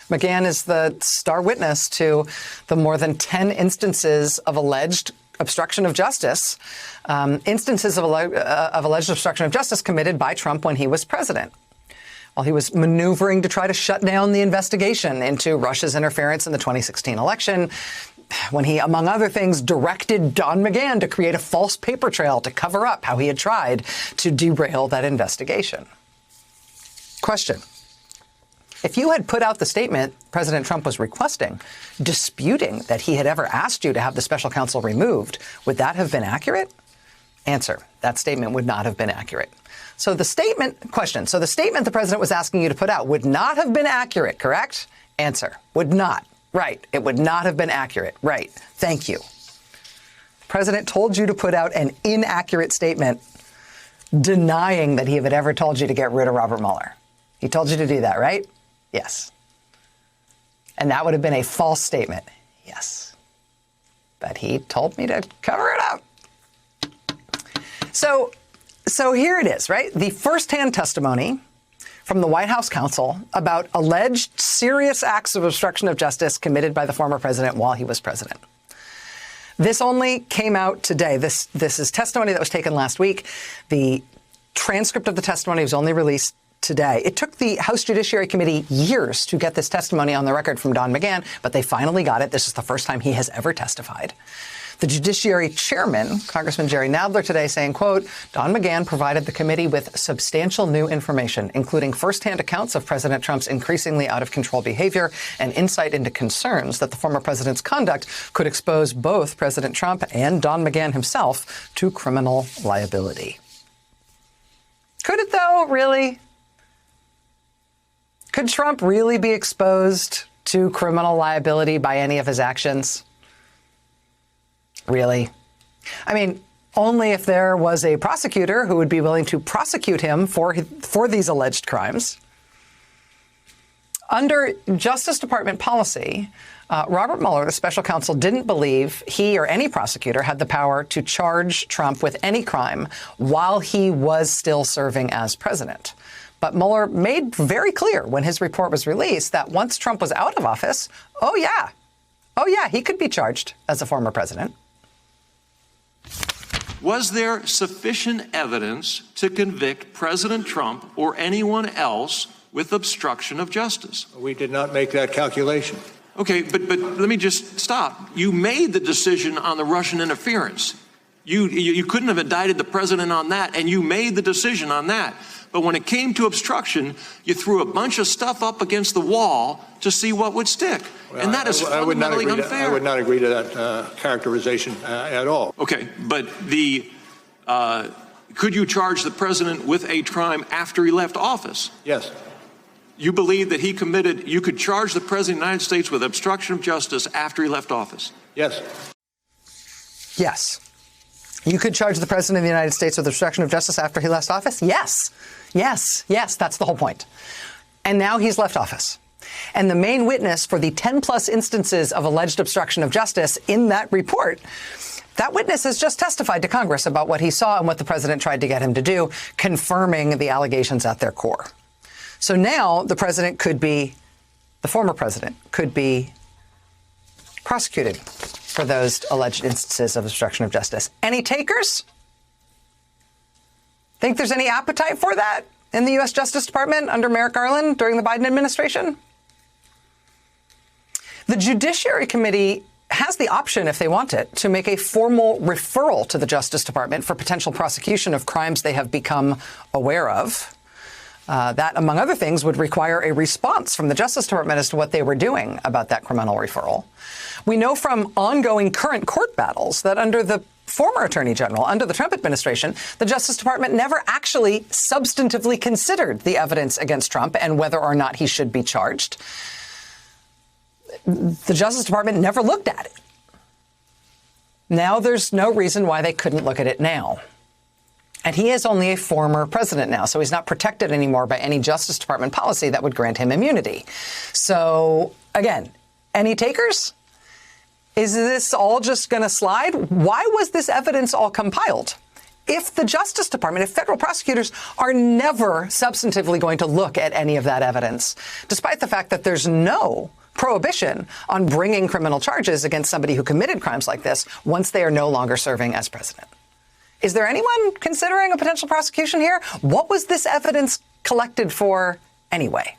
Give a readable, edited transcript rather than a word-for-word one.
McGahn is the star witness to the more than 10 instances of alleged obstruction of justice, instances of alleged obstruction of justice committed by Trump when he was president. While he was maneuvering to try to shut down the investigation into Russia's interference in the 2016 election, when he, among other things, directed Don McGahn to create a false paper trail to cover up how he had tried to derail that investigation. Question. If you had put out the statement President Trump was requesting, disputing that he had ever asked you to have the special counsel removed, would that have been accurate? Answer. That statement would not have been accurate. So the statement the president was asking you to put out would not have been accurate, correct? Answer. Would not. Right. It would not have been accurate. Right. Thank you. The president told you to put out an inaccurate statement denying that he had ever told you to get rid of Robert Mueller. He told you to do that, right? Yes. And that would have been a false statement. Yes. But he told me to cover it up. So here it is, right? The firsthand testimony from the White House counsel about alleged serious acts of obstruction of justice committed by the former president while he was president. This only came out today. This is testimony that was taken last week. The transcript of the testimony was only released today. It took the House Judiciary Committee years to get this testimony on the record from Don McGahn, but they finally got it. This is the first time he has ever testified. The Judiciary Chairman, Congressman Jerry Nadler, today saying, quote, Don McGahn provided the committee with substantial new information, including firsthand accounts of President Trump's increasingly out-of-control behavior and insight into concerns that the former president's conduct could expose both President Trump and Don McGahn himself to criminal liability. Could it, though, really? Could Trump really be exposed to criminal liability by any of his actions? Really? I mean, only if there was a prosecutor who would be willing to prosecute him for these alleged crimes. Under Justice Department policy, Robert Mueller, the special counsel, didn't believe he or any prosecutor had the power to charge Trump with any crime while he was still serving as president. But Mueller made very clear when his report was released that once Trump was out of office, oh yeah, he could be charged as a former president. Was there sufficient evidence to convict President Trump or anyone else with obstruction of justice? We did not make that calculation. Okay, but let me just stop. You made the decision on the Russian interference. You couldn't have indicted the president on that, and you made the decision on that. But when it came to obstruction, you threw a bunch of stuff up against the wall to see what would stick. Well, and that is fundamentally unfair. I would not agree to that characterization at all. Okay, but could you charge the president with a crime after he left office? Yes. You believe that you could charge the president of the United States with obstruction of justice after he left office? Yes. Yes. You could charge the president of the United States with obstruction of justice after he left office? Yes. Yes. Yes. That's the whole point. And now he's left office. And the main witness for the 10-plus instances of alleged obstruction of justice in that report, that witness has just testified to Congress about what he saw and what the president tried to get him to do, confirming the allegations at their core. So now the former president could be prosecuted for those alleged instances of obstruction of justice. Any takers? Think there's any appetite for that in the U.S. Justice Department under Merrick Garland during the Biden administration? The Judiciary Committee has the option, if they want it, to make a formal referral to the Justice Department for potential prosecution of crimes they have become aware of. That, among other things, would require a response from the Justice Department as to what they were doing about that criminal referral. We know from ongoing current court battles that under the former Attorney General, under the Trump administration, the Justice Department never actually substantively considered the evidence against Trump and whether or not he should be charged. The Justice Department never looked at it. Now there's no reason why they couldn't look at it now. And he is only a former president now, so he's not protected anymore by any Justice Department policy that would grant him immunity. So, again, any takers? Is this all just going to slide? Why was this evidence all compiled? if the Justice Department, if federal prosecutors are never substantively going to look at any of that evidence, despite the fact that there's no prohibition on bringing criminal charges against somebody who committed crimes like this once they are no longer serving as president? Is there anyone considering a potential prosecution here? What was this evidence collected for anyway?